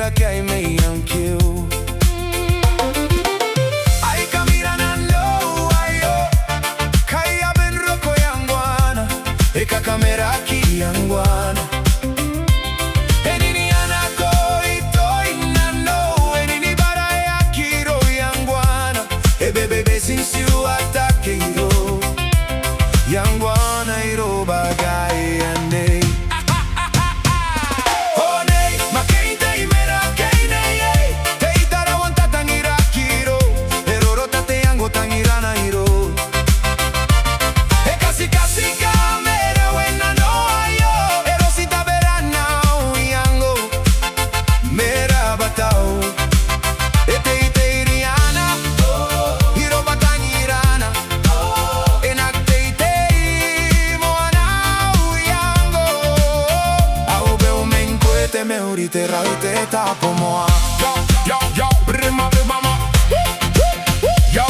Marakei me yankiu. Ai kamirana no ayo, kaya ben roko yangwana, eka kameraki yangwana. Enini anako itoi nano, enini baraya kiro yangwana. Ebebebe sinsiu atake iro, yangwana iro bagai ande. Tarawa te tapo moa. Yo, brima mama. Yo,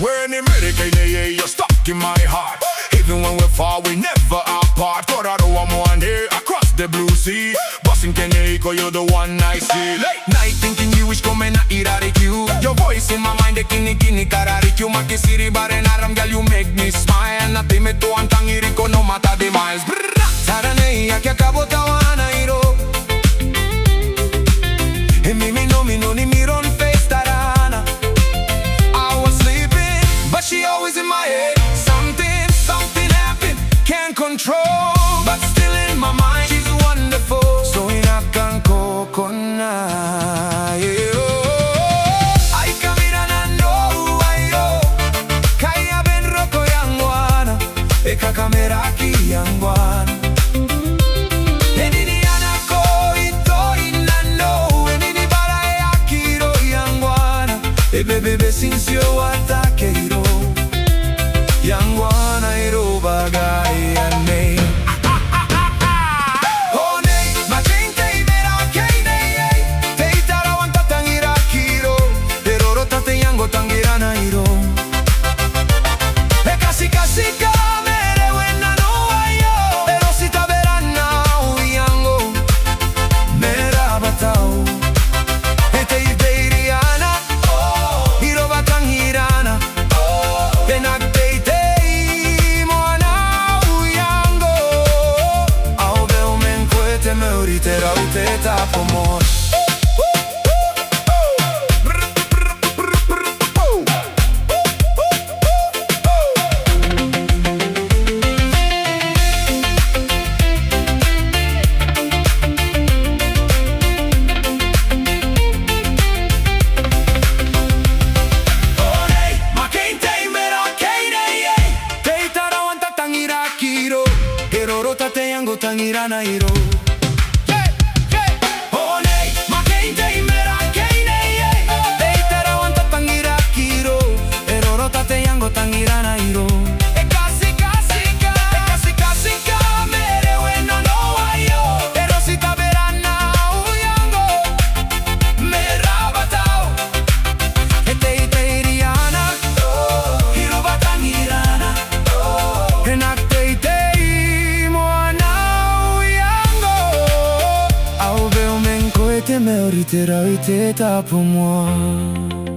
we're in Marakei, neiei, you're stuck in my heart. Even when we're far, we never apart. Tarawa one here across the blue sea. Bossing Kenya, you're the one I see. Late night thinking you wish come na irariku. Your voice in my mind, the kini karariku. Makisiri bare naram girl, you make me smile. Nati me to antang iriko no mata de miles. Saranei ya kya kabotawana iro. I was sleeping, but she always in my head. Something happened, can't control, but still in my mind, she's wonderful. So inakan ko kona. Ay kamirana no ayo, kaya ben roko yangwana, eka kameraki yangwana. Bebe sinsiu atake iro, yangwana iro bagai ane. Oh nei, Marakei Marakei neiei, te Tarawa Ataata.Nangina kiro, eroro tate yango tangirana iro. E kasi kamere wena no ayo, ero sita verana uyango, mera batao. Tarawa te tapo moa. Tangirana iro. Oh nei, Marakei Marakei neiei, te Tarawa Ataata.Nangina kiro, eroro tate yango tangirana iro. E kasi mere wena no ayo, ero sita verana uyango, mera batao. E te iriana, hiro batangirana, enak te me ori Tarawa te tapo moa.